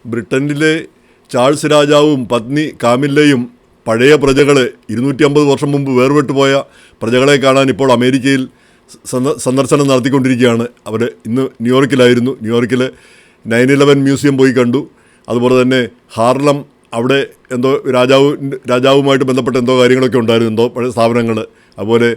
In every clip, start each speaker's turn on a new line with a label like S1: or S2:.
S1: ബ്രിട്ടനിലെ ചാൾസ് രാജാവും പത്നി കാമില്ലയും പഴയ പ്രജകളെ 250 വർഷം മുമ്പ് വേർപെട്ടു പോയ പ്രജകളെ കാണാൻ ഇപ്പോൾ അമേരിക്കയിൽ സന്ദർശനം നടത്തിക്കൊണ്ടിരിക്കുകയാണ്. അവർ ഇന്ന് ന്യൂയോർക്കിലായിരുന്നു. ന്യൂയോർക്കിൽ 9/11 മ്യൂസിയം പോയി കണ്ടു. അതുപോലെ തന്നെ ഹാർലം, അവിടെ എന്തോ രാജാവുമായിട്ട് ബന്ധപ്പെട്ട എന്തോ കാര്യങ്ങളൊക്കെ ഉണ്ടായിരുന്നു, എന്തോ പഴയ സ്ഥാപനങ്ങൾ. അതുപോലെ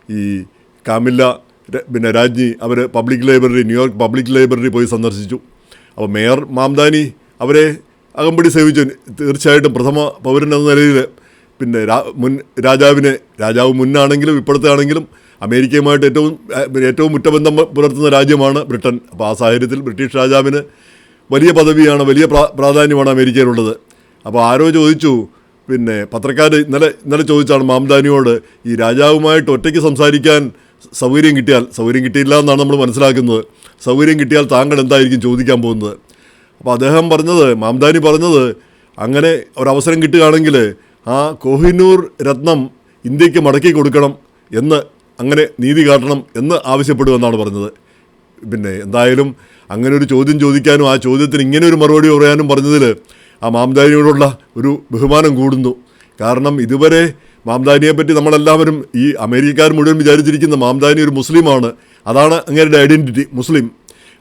S1: ഈ കാമില്ല രാജ്ഞി അവർ ന്യൂയോർക്ക് പബ്ലിക് ലൈബ്രറി പോയി സന്ദർശിച്ചു. അപ്പോൾ മേയർ മാംദാനി അവരെ അകമ്പടി സേവിച്ചു. തീർച്ചയായിട്ടും പ്രഥമ പൗരൻ എന്ന നിലയിൽ രാജാവ് മുന്നാണെങ്കിലും ഇപ്പോഴത്തെ ആണെങ്കിലും അമേരിക്കയുമായിട്ട് ഏറ്റവും ഉറ്റബന്ധം പുലർത്തുന്ന രാജ്യമാണ് ബ്രിട്ടൻ. അപ്പോൾ ആ സാഹചര്യത്തിൽ ബ്രിട്ടീഷ് രാജാവിന് വലിയ പദവിയാണ്, വലിയ പ്രാധാന്യമാണ് അമേരിക്കയിലുള്ളത്. അപ്പോൾ ആരോ ചോദിച്ചു, പത്രക്കാർ ഇന്നലെ ചോദിച്ചാണ് മാംദാനിയോട്, ഈ രാജാവുമായിട്ട് ഒറ്റയ്ക്ക് സംസാരിക്കാൻ സൗകര്യം കിട്ടിയില്ല എന്നാണ് നമ്മൾ മനസ്സിലാക്കുന്നത്. സൗകര്യം കിട്ടിയാൽ താങ്കൾ എന്തായിരിക്കും ചോദിക്കാൻ പോകുന്നത്? അപ്പോൾ മാംദാനി പറഞ്ഞത്, അങ്ങനെ ഒരവസരം കിട്ടുകയാണെങ്കിൽ ആ കോഹിനൂർ രത്നം ഇന്ത്യക്ക് മടക്കി കൊടുക്കണം എന്ന്, അങ്ങനെ നീതി കാട്ടണം എന്ന് ആവശ്യപ്പെടുമെന്നാണ് പറഞ്ഞത്. എന്തായാലും അങ്ങനെ ഒരു ചോദ്യം ചോദിക്കാനും ആ ചോദ്യത്തിന് ഇങ്ങനെ ഒരു മറുപടി പറയാനും പറഞ്ഞതിൽ ആ മാംദാനിയോടുള്ള ഒരു ബഹുമാനം കൂടുന്നു. കാരണം ഇതുവരെ മാംദാനിയെപ്പറ്റി നമ്മളെല്ലാവരും, ഈ അമേരിക്കക്കാർ മുഴുവൻ വിചാരിച്ചിരിക്കുന്ന മാംദാനി ഒരു മുസ്ലിമാണ്. അതാണ് അങ്ങേരുടെ ഐഡൻറ്റിറ്റി, മുസ്ലിം.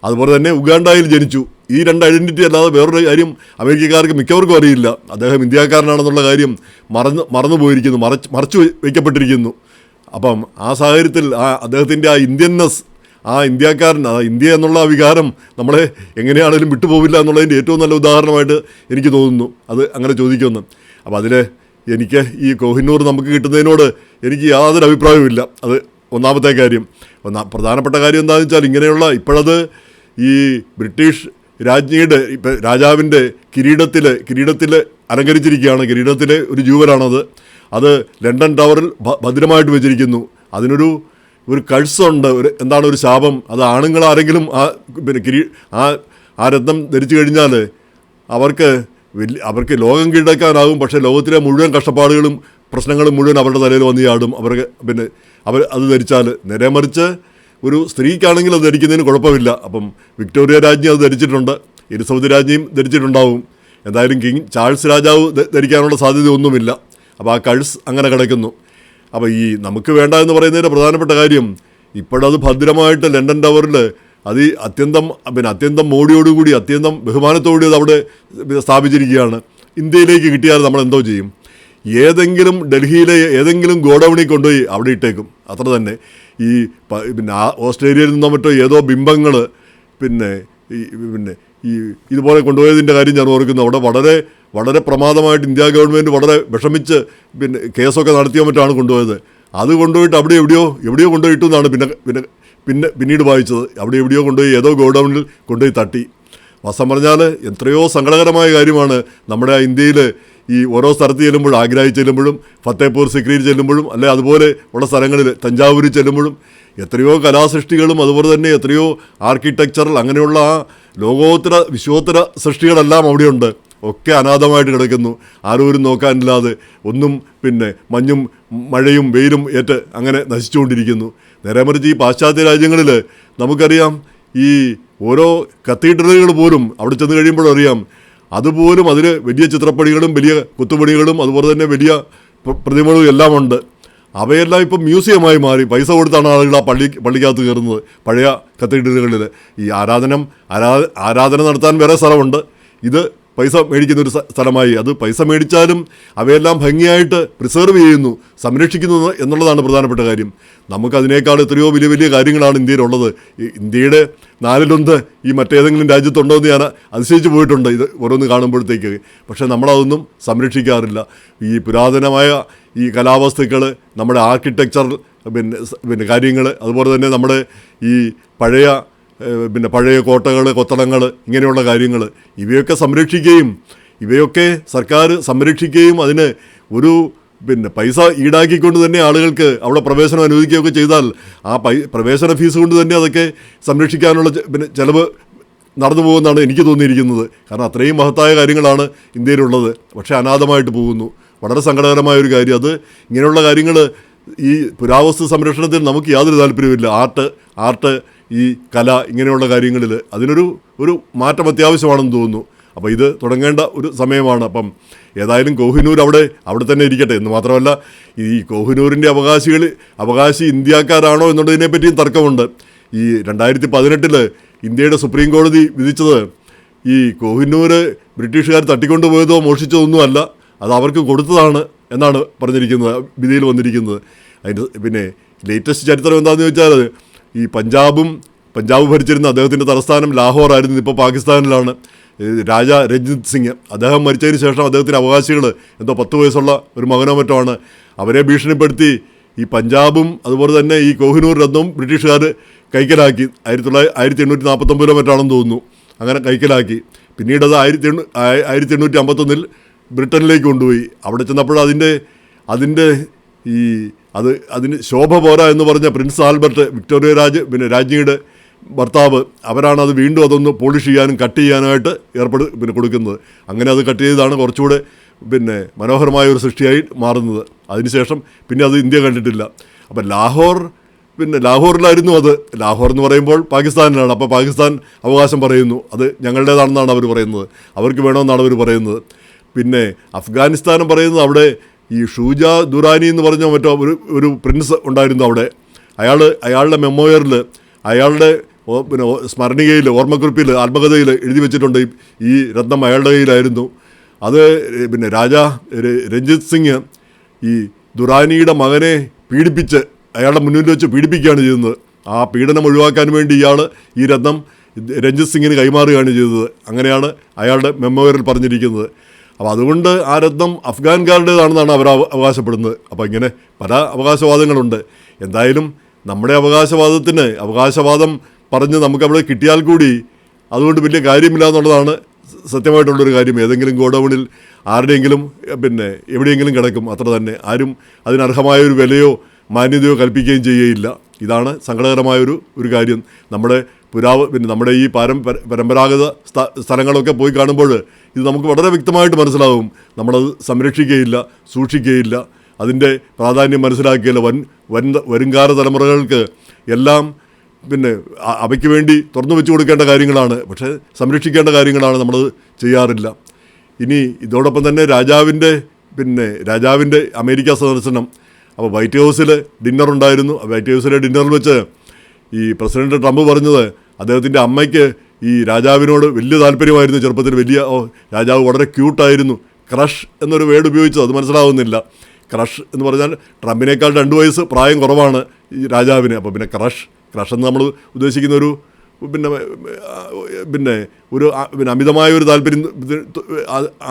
S1: അതുപോലെ തന്നെ ഉഗാണ്ടയിൽ ജനിച്ചു. ഈ 2 ഐഡൻറ്റിറ്റി അല്ലാതെ വേറൊരു കാര്യം അമേരിക്കക്കാർക്ക് മിക്കവർക്കും അറിയില്ല. അദ്ദേഹം ഇന്ത്യക്കാരനാണെന്നുള്ള കാര്യം മറന്നു പോയിരിക്കുന്നു, മറച്ചു വയ്ക്കപ്പെട്ടിരിക്കുന്നു. അപ്പം ആ സാഹചര്യത്തിൽ അദ്ദേഹത്തിൻ്റെ ആ ഇന്ത്യൻനെസ്, ആ ഇന്ത്യക്കാരൻ, ഇന്ത്യ എന്നുള്ള ആ വികാരം നമ്മളെ എങ്ങനെയാണെങ്കിലും വിട്ടുപോകില്ല എന്നുള്ളതിൻ്റെ ഏറ്റവും നല്ല ഉദാഹരണമായിട്ട് എനിക്ക് തോന്നുന്നു അത് അങ്ങനെ ചോദിക്കുമെന്ന്. അപ്പോൾ അതിൽ എനിക്ക് ഈ കോഹിനൂർ നമുക്ക് കിട്ടുന്നതിനോട് എനിക്ക് യാതൊരു അഭിപ്രായവുമില്ല. അത് ഒന്നാമത്തെ കാര്യം. പ്രധാനപ്പെട്ട കാര്യം എന്താണെന്ന് വെച്ചാൽ, ഇങ്ങനെയുള്ള ഇപ്പോഴത് ഈ ബ്രിട്ടീഷ് രാജ്ഞിയുടെ രാജാവിൻ്റെ കിരീടത്തിൽ അലങ്കരിച്ചിരിക്കുകയാണ്. കിരീടത്തിലെ ഒരു ജൂവലാണത്. അത് ലണ്ടൻ ടവറിൽ ഭദ്രമായിട്ട് വെച്ചിരിക്കുന്നു. അതിനൊരു കഴ്സുണ്ട്, എന്താണ് ഒരു ശാപം. അത് ആണുങ്ങളാരെങ്കിലും ആ രത്നം ധരിച്ചു കഴിഞ്ഞാൽ അവർക്ക് ലോകം കീഴടക്കാനാകും. പക്ഷേ ലോകത്തിലെ മുഴുവൻ കഷ്ടപ്പാടുകളും പ്രശ്നങ്ങളും മുഴുവൻ അവരുടെ തലയിൽ വന്ന് ചാടും. അവർ അത് ധരിച്ചാൽ. നേരെമറിച്ച് ഒരു സ്ത്രീക്കാണെങ്കിൽ അത് ധരിക്കുന്നതിന് കുഴപ്പമില്ല. അപ്പം വിക്ടോറിയ രാജ്ഞി അത് ധരിച്ചിട്ടുണ്ട്, എലിസബത്ത് രാജ്ഞിയും ധരിച്ചിട്ടുണ്ടാവും. എന്തായാലും ചാൾസ് രാജാവ് ധരിക്കാനുള്ള സാധ്യതയൊന്നുമില്ല. അപ്പോൾ ആ കഴ്സ് അങ്ങനെ കിടക്കുന്നു. അപ്പോൾ ഈ നമുക്ക് വേണ്ട എന്ന് പറയുന്നതിൻ്റെ പ്രധാനപ്പെട്ട കാര്യം, ഇപ്പോഴത് ഭദ്രമായിട്ട് ലണ്ടൻ ടവറിൽ അത് അത്യന്തം മോടിയോടുകൂടി, അത്യന്തം ബഹുമാനത്തോടുകൂടി അത് അവിടെ സ്ഥാപിച്ചിരിക്കുകയാണ്. ഇന്ത്യയിലേക്ക് കിട്ടിയാൽ നമ്മൾ എന്തോ ചെയ്യും? ഡൽഹിയിലെ ഏതെങ്കിലും ഗോഡൗണിൽ കൊണ്ടുപോയി അവിടെ ഇട്ടേക്കും, അത്ര തന്നെ. ഈ ഓസ്ട്രേലിയയിൽ നിന്നോ മറ്റോ ഏതോ ബിംബങ്ങൾ ഈ ഇതുപോലെ കൊണ്ടുപോയതിൻ്റെ കാര്യം ഞാൻ ഓർക്കുന്നു. അവിടെ വളരെ വളരെ പ്രമാദമായിട്ട് ഇന്ത്യ ഗവൺമെൻറ് വളരെ വിഷമിച്ച് കേസൊക്കെ നടത്തിയോ മറ്റാണ് കൊണ്ടുപോയത്. അത് കൊണ്ടുപോയിട്ട് അവിടെ എവിടെയോ കൊണ്ടുപോയിട്ടു എന്നാണ് പിന്നീട് വായിച്ചത്. എവിടെയോ കൊണ്ടുപോയി ഏതോ ഗോഡൗണിൽ കൊണ്ടുപോയി തട്ടി. വാസ്തവം പറഞ്ഞാൽ എത്രയോ സങ്കടകരമായ കാര്യമാണ് നമ്മുടെ ഇന്ത്യയിൽ ഈ ഓരോ സ്ഥലത്ത് ചെല്ലുമ്പോഴും, ആഗ്രായിൽ ചെല്ലുമ്പോഴും, ഫത്തേപൂർ സിക്രിയിൽ ചെല്ലുമ്പോഴും, അല്ലെ അതുപോലെ ഉള്ള സ്ഥലങ്ങളിൽ തഞ്ചാവൂരിൽ ചെല്ലുമ്പോഴും എത്രയോ കലാസൃഷ്ടികളും അതുപോലെ തന്നെ എത്രയോ ആർക്കിടെക്ചറൽ അങ്ങനെയുള്ള ആ ലോകോത്തര വിശ്വോത്തര സൃഷ്ടികളെല്ലാം അവിടെയുണ്ട്. ഒക്കെ അനാഥമായിട്ട് കിടക്കുന്നു, ആരോരും നോക്കാനില്ലാതെ. ഒന്നും മഞ്ഞും മഴയും വെയിലും ഏറ്റ് അങ്ങനെ നശിച്ചുകൊണ്ടിരിക്കുന്നു. നേരെമറിച്ച് ഈ പാശ്ചാത്യ രാജ്യങ്ങളിൽ നമുക്കറിയാം, ഈ ഓരോ കത്തീഡ്രലുകൾ പോലും അവിടെ ചെന്ന് കഴിയുമ്പോഴറിയാം, അതുപോലും അതിൽ വലിയ ചിത്രപ്പണികളും വലിയ കൊത്തുപണികളും അതുപോലെ തന്നെ വലിയ പ്രതിമകളും എല്ലാം ഉണ്ട്. അവയെല്ലാം ഇപ്പം മ്യൂസിയമായി മാറി. പൈസ കൊടുത്താണ് ആളുകൾ ആ പള്ളിക്കകത്ത് കയറുന്നത്. പഴയ കത്തീഡ്രലുകളിൽ ഈ ആരാധന നടത്താൻ വേറെ സ്ഥലമുണ്ട്, ഇത് പൈസ മേടിക്കുന്നൊരു സ്ഥലമായി. അത് പൈസ മേടിച്ചാലും അവയെല്ലാം ഭംഗിയായിട്ട് പ്രിസർവ് ചെയ്യുന്നു, സംരക്ഷിക്കുന്നു എന്നുള്ളതാണ് പ്രധാനപ്പെട്ട കാര്യം. നമുക്കതിനേക്കാൾ എത്രയോ വലിയ വലിയ കാര്യങ്ങളാണ് ഇന്ത്യയിലുള്ളത്. ഇന്ത്യയുടെ 4/1 ഈ മറ്റേതെങ്കിലും രാജ്യത്തുണ്ടോ എന്ന് ഞാൻ അതിശയിച്ച് പോയിട്ടുണ്ട് ഇത് ഓരോന്ന് കാണുമ്പോഴത്തേക്ക്. പക്ഷേ നമ്മളതൊന്നും സംരക്ഷിക്കാറില്ല. ഈ പുരാതനമായ ഈ കലാവസ്തുക്കൾ, നമ്മുടെ ആർക്കിടെക്ചർ കാര്യങ്ങൾ, അതുപോലെ തന്നെ നമ്മുടെ ഈ പഴയ കോട്ടകൾ, കൊത്തളങ്ങൾ, ഇങ്ങനെയുള്ള കാര്യങ്ങൾ, ഇവയൊക്കെ സംരക്ഷിക്കുകയും ഇവയൊക്കെ സർക്കാർ സംരക്ഷിക്കുകയും അതിന് ഒരു പൈസ ഈടാക്കിക്കൊണ്ട് തന്നെ ആളുകൾക്ക് അവിടെ പ്രവേശനം അനുവദിക്കുകയൊക്കെ ചെയ്താൽ ആ പ്രവേശന ഫീസ് കൊണ്ട് തന്നെ അതൊക്കെ സംരക്ഷിക്കാനുള്ള ചിലവ് നടന്നു പോകുമെന്നാണ് എനിക്ക് തോന്നിയിരിക്കുന്നത്. കാരണം അത്രയും മഹത്തായ കാര്യങ്ങളാണ് ഇന്ത്യയിലുള്ളത്. പക്ഷേ അനാഥമായിട്ട് പോകുന്നു. വളരെ സങ്കടകരമായൊരു കാര്യം. അത് ഇങ്ങനെയുള്ള കാര്യങ്ങൾ ഈ പുരാവസ്തു സംരക്ഷണത്തിൽ നമുക്ക് യാതൊരു താല്പര്യമില്ല. ആർട്ട് ഈ കല, ഇങ്ങനെയുള്ള കാര്യങ്ങളിൽ അതിനൊരു മാറ്റം അത്യാവശ്യമാണെന്ന് തോന്നുന്നു. അപ്പോൾ ഇത് തുടങ്ങേണ്ട ഒരു സമയമാണ്. അപ്പം ഏതായാലും കോഹിനൂർ അവിടെ തന്നെ ഇരിക്കട്ടെ. എന്ന് മാത്രമല്ല, ഈ കോഹിനൂരിൻ്റെ അവകാശി ഇന്ത്യക്കാരാണോ എന്നുള്ളതിനെപ്പറ്റിയും തർക്കമുണ്ട്. ഈ 2018 ഇന്ത്യയുടെ സുപ്രീം കോടതി വിധിച്ചത് ഈ കോഹിനൂർ ബ്രിട്ടീഷുകാർ തട്ടിക്കൊണ്ടുപോയതോ മോഷിച്ചതൊന്നുമല്ല, അത് അവർക്ക് കൊടുത്തതാണ് എന്നാണ് പറഞ്ഞിരിക്കുന്നത്, വിധിയിൽ വന്നിരിക്കുന്നത്. അതിൻ്റെ പിന്നെ ലേറ്റസ്റ്റ് ചരിത്രം എന്താണെന്ന് ചോദിച്ചാൽ, ഈ പഞ്ചാബ് ഭരിച്ചിരുന്ന അദ്ദേഹത്തിൻ്റെ തലസ്ഥാനം ലാഹോർ ആയിരുന്നു, ഇപ്പോൾ പാകിസ്ഥാനിലാണ്. രാജ രഞ്ജിത് സിംഗ് അദ്ദേഹം മരിച്ചതിന് ശേഷം അദ്ദേഹത്തിൻ്റെ അവകാശികൾ എന്തോ 10 വയസ്സുള്ള ഒരു മകനോ മറ്റോ ആണ്, അവരെ ഭീഷണിപ്പെടുത്തി ഈ പഞ്ചാബും അതുപോലെ തന്നെ ഈ കോഹിനൂർ രത്നവും ബ്രിട്ടീഷുകാർ കൈക്കലാക്കി. 1849 മറ്റാണെന്ന് തോന്നുന്നു, അങ്ങനെ കൈക്കലാക്കി. പിന്നീട് അത് 1851 ബ്രിട്ടനിലേക്ക് കൊണ്ടുപോയി. അവിടെ ചെന്നപ്പോൾ അതിൻ്റെ അതിന് ശോഭ പോരാ എന്ന് പറഞ്ഞ പ്രിൻസ് ആൽബർട്ട്, വിക്ടോറിയ രാജ്ഞിയുടെ ഭർത്താവ്, അവരാണ് അത് വീണ്ടും അതൊന്ന് പോളിഷ് ചെയ്യാനും കട്ട് ചെയ്യാനായിട്ട് കൊടുക്കുന്നത്. അങ്ങനെ അത് കട്ട് ചെയ്താണ് കുറച്ചുകൂടെ മനോഹരമായ ഒരു സൃഷ്ടിയായി മാറുന്നത്. അതിനുശേഷം പിന്നെ അത് ഇന്ത്യ കണ്ടിട്ടില്ല. അപ്പം ലാഹോറിലായിരുന്നു അത്. ലാഹോർ എന്ന് പറയുമ്പോൾ പാകിസ്ഥാനിലാണ്. അപ്പോൾ പാകിസ്ഥാൻ അവകാശം പറയുന്നു, അത് ഞങ്ങളുടേതാണെന്നാണ് അവർ പറയുന്നത്, അവർക്ക് വേണമെന്നാണ് അവർ പറയുന്നത്. പിന്നെ അഫ്ഗാനിസ്ഥാനും പറയുന്നത് അവിടെ ഈ ഷൂജ ദുറാനി എന്ന് പറഞ്ഞ മറ്റോ ഒരു പ്രിൻസ് ഉണ്ടായിരുന്നു അവിടെ. അയാളുടെ മെമ്മോയറിൽ, അയാളുടെ സ്മരണികയിൽ, ഓർമ്മക്കുറിപ്പിൽ, ആത്മകഥയിൽ എഴുതി വെച്ചിട്ടുണ്ട് ഈ രത്നം അയാളുടെ കയ്യിലായിരുന്നു. അത് രഞ്ജിത് സിംഗ് ഈ ദുറാനിയുടെ മകനെ പീഡിപ്പിച്ച് അയാളുടെ മുന്നിൽ വെച്ച് പീഡിപ്പിക്കുകയാണ് ചെയ്യുന്നത്. ആ പീഡനം ഒഴിവാക്കാൻ വേണ്ടി ഈ രത്നം രഞ്ജിത് സിംഗിന് കൈമാറുകയാണ് ചെയ്തത്. അങ്ങനെയാണ് അയാളുടെ മെമ്മോയറിൽ പറഞ്ഞിരിക്കുന്നത്. അപ്പോൾ അതുകൊണ്ട് ആ രത്നം അഫ്ഗാൻകാരുടേതാണെന്നാണ് അവർ അവകാശപ്പെടുന്നത്. അപ്പോൾ ഇങ്ങനെ പല അവകാശവാദങ്ങളുണ്ട്. എന്തായാലും നമ്മുടെ അവകാശവാദം പറഞ്ഞ് നമുക്കവിടെ കിട്ടിയാൽ കൂടി അതുകൊണ്ട് വലിയ കാര്യമില്ല എന്നുള്ളതാണ് സത്യമായിട്ടുള്ളൊരു കാര്യം. ഏതെങ്കിലും ഗോഡൗണിൽ ആരുടെയെങ്കിലും എവിടെയെങ്കിലും കിടക്കും, അത്ര തന്നെ. ആരും അതിനർഹമായൊരു വിലയോ മാന്യതയോ കൽപ്പിക്കുകയും ചെയ്യുകയില്ല. ഇതാണ് സങ്കടകരമായൊരു കാര്യം. നമ്മുടെ ഈ പരമ്പരാഗത സ്ഥലങ്ങളൊക്കെ പോയി കാണുമ്പോൾ ഇത് നമുക്ക് വളരെ വ്യക്തമായിട്ട് മനസ്സിലാവും. നമ്മളത് സംരക്ഷിക്കുകയില്ല, സൂക്ഷിക്കുകയില്ല, അതിൻ്റെ പ്രാധാന്യം മനസ്സിലാക്കുകയില്ല. വരുംകാല തലമുറകൾക്ക് എല്ലാം അവയ്ക്ക് വേണ്ടി തുറന്നു വെച്ച് കൊടുക്കേണ്ട കാര്യങ്ങളാണ്, പക്ഷേ സംരക്ഷിക്കേണ്ട കാര്യങ്ങളാണ് നമ്മളത് ചെയ്യാറില്ല. ഇനി ഇതോടൊപ്പം തന്നെ രാജാവിൻ്റെ അമേരിക്ക സന്ദർശനം. അപ്പോൾ വൈറ്റ് ഹൗസിൽ ഡിന്നറുണ്ടായിരുന്നു. വൈറ്റ് ഹൗസിലെ ഡിന്നറിൽ വെച്ച് ഈ പ്രസിഡന്റ് ട്രംപ് പറഞ്ഞത് അദ്ദേഹത്തിൻ്റെ അമ്മയ്ക്ക് ഈ രാജാവിനോട് വലിയ താല്പര്യമായിരുന്നു. ചെറുപ്പത്തിൽ രാജാവ് വളരെ ക്യൂട്ടായിരുന്നു. ക്രഷ് എന്നൊരു വേർഡ് ഉപയോഗിച്ചത് അത് മനസ്സിലാവുന്നില്ല. ക്രഷ് എന്ന് പറഞ്ഞാൽ ട്രംപിനേക്കാൾ 2 വയസ്സ് പ്രായം കുറവാണ് ഈ രാജാവിന്. അപ്പോൾ ക്രഷ് എന്ന് നമ്മൾ ഉദ്ദേശിക്കുന്ന ഒരു അമിതമായ ഒരു താല്പര്യം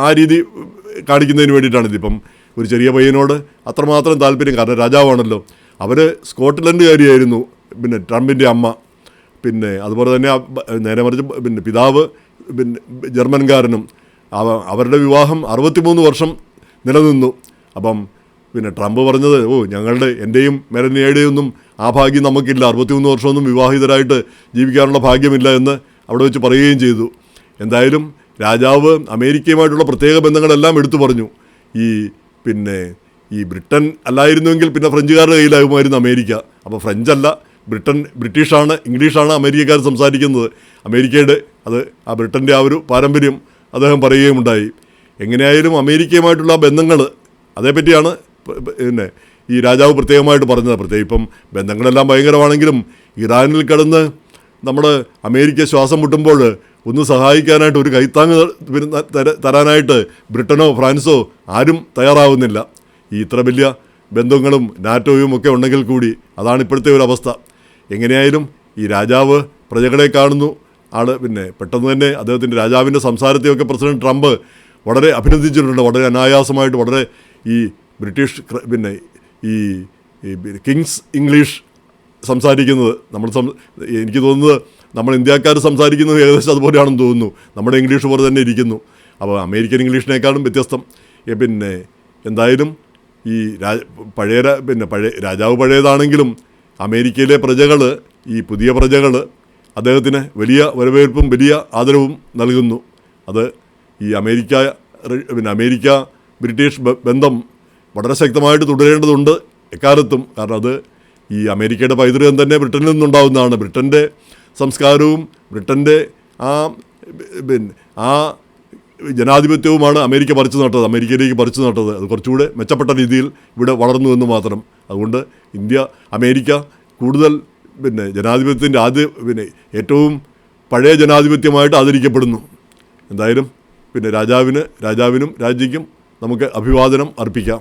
S1: ആ രീതി കാണിക്കുന്നതിന് വേണ്ടിയിട്ടാണ് ഇതിപ്പം. ഒരു ചെറിയ പയ്യനോട് അത്രമാത്രം താല്പര്യം, കാരണം രാജാവാണല്ലോ. അവർ സ്കോട്ട്ലൻഡുകാരിയായിരുന്നു ട്രംപിൻ്റെ അമ്മ. അതുപോലെ തന്നെ നേരെ മറിച്ച് പിതാവ് ജർമ്മൻകാരനും. അവരുടെ വിവാഹം 63 വർഷം നിലനിന്നു. അപ്പം ട്രംപ് പറഞ്ഞത്, എൻ്റെയും മെലനിയയുടെയും ഒന്നും ആ ഭാഗ്യം നമുക്കില്ല, 63 വർഷമൊന്നും വിവാഹിതരായിട്ട് ജീവിക്കാനുള്ള ഭാഗ്യമില്ല എന്ന് അവിടെ വെച്ച് പറയുകയും ചെയ്തു. എന്തായാലും രാജാവ് അമേരിക്കയുമായിട്ടുള്ള പ്രത്യേക ബന്ധങ്ങളെല്ലാം എടുത്തു പറഞ്ഞു. ഈ ബ്രിട്ടൻ അല്ലായിരുന്നുവെങ്കിൽ പിന്നെ ഫ്രഞ്ചുകാരുടെ കയ്യിലാകുമായിരുന്നു അമേരിക്ക. അപ്പോൾ ഫ്രഞ്ചല്ല, ബ്രിട്ടീഷാണ്, ഇംഗ്ലീഷാണ് അമേരിക്കക്കാർ സംസാരിക്കുന്നത്. അമേരിക്കയുടെ ആ ബ്രിട്ടൻ്റെ ആ ഒരു പാരമ്പര്യം അദ്ദേഹം പറയുകയുമുണ്ടായി. എങ്ങനെയായാലും അമേരിക്കയുമായിട്ടുള്ള ബന്ധങ്ങൾ, അതേപ്പറ്റിയാണ് ഈ രാജാവ് പ്രത്യേകമായിട്ട് പറഞ്ഞത്. പ്രത്യേകം ബന്ധങ്ങളെല്ലാം ഭയങ്കരമാണെങ്കിലും ഇറാനിൽ കിടന്ന് അമേരിക്ക ശ്വാസം മുട്ടുമ്പോൾ ഒന്ന് സഹായിക്കാനായിട്ട്, ഒരു കൈത്താങ്ങ് തരാനായിട്ട് ബ്രിട്ടനോ ഫ്രാൻസോ ആരും തയ്യാറാവുന്നില്ല. ഈ ഇത്ര വലിയ ബന്ധങ്ങളും നാറ്റോയും ഒക്കെ ഉണ്ടെങ്കിൽ കൂടി അതാണ് ഇപ്പോഴത്തെ ഒരു അവസ്ഥ. എങ്ങനെയായാലും ഈ രാജാവ് പ്രജകളെ കാണുന്നു. പെട്ടെന്ന് തന്നെ അദ്ദേഹത്തിൻ്റെ രാജാവിൻ്റെ സംസാരത്തെയൊക്കെ പ്രസിഡന്റ് ട്രംപ് വളരെ അഭിനന്ദിച്ചിട്ടുണ്ട്. വളരെ അനായാസമായിട്ട്, വളരെ ഈ ബ്രിട്ടീഷ് ഈ കിങ്സ് ഇംഗ്ലീഷ് സംസാരിക്കുന്നത് എനിക്ക് തോന്നുന്നത് നമ്മൾ ഇന്ത്യക്കാർ സംസാരിക്കുന്നത് ഏകദേശം അതുപോലെയാണെന്ന് തോന്നുന്നു. നമ്മുടെ ഇംഗ്ലീഷ് പോലെ തന്നെ ഇരിക്കുന്നു. അപ്പോൾ അമേരിക്കൻ ഇംഗ്ലീഷിനേക്കാളും വ്യത്യസ്തം. എന്തായാലും ഈ പഴയ രാജാവ് പഴയതാണെങ്കിലും അമേരിക്കയിലെ പ്രജകൾ, ഈ പുതിയ പ്രജകൾ അദ്ദേഹത്തിന് വലിയ വരവേൽപ്പും വലിയ ആദരവും നൽകുന്നു. അത് ഈ അമേരിക്ക ബ്രിട്ടീഷ് ബന്ധം വളരെ ശക്തമായിട്ട് തുടരേണ്ടതുണ്ട് എക്കാലത്തും. കാരണം അത് ഈ അമേരിക്കയുടെ പൈതൃകം തന്നെ ബ്രിട്ടനിൽ നിന്നുണ്ടാകുന്നതാണ്. ബ്രിട്ടൻ്റെ സംസ്കാരവും ബ്രിട്ടൻ്റെ ആ ജനാധിപത്യവുമാണ് അമേരിക്ക പറിച്ചു നട്ടത്, അമേരിക്കയിലേക്ക് പറിച്ചു നട്ടത്. അത് കുറച്ചുകൂടെ മെച്ചപ്പെട്ട രീതിയിൽ ഇവിടെ വളർന്നു എന്ന് മാത്രം. അതുകൊണ്ട് അമേരിക്ക കൂടുതൽ ജനാധിപത്യത്തിൻ്റെ ഏറ്റവും പഴയ ജനാധിപത്യമായിട്ട് ആദരിക്കപ്പെടുന്നു. എന്തായാലും രാജാവിനും രാജ്ഞിക്കും നമുക്ക് അഭിവാദനം അർപ്പിക്കാം.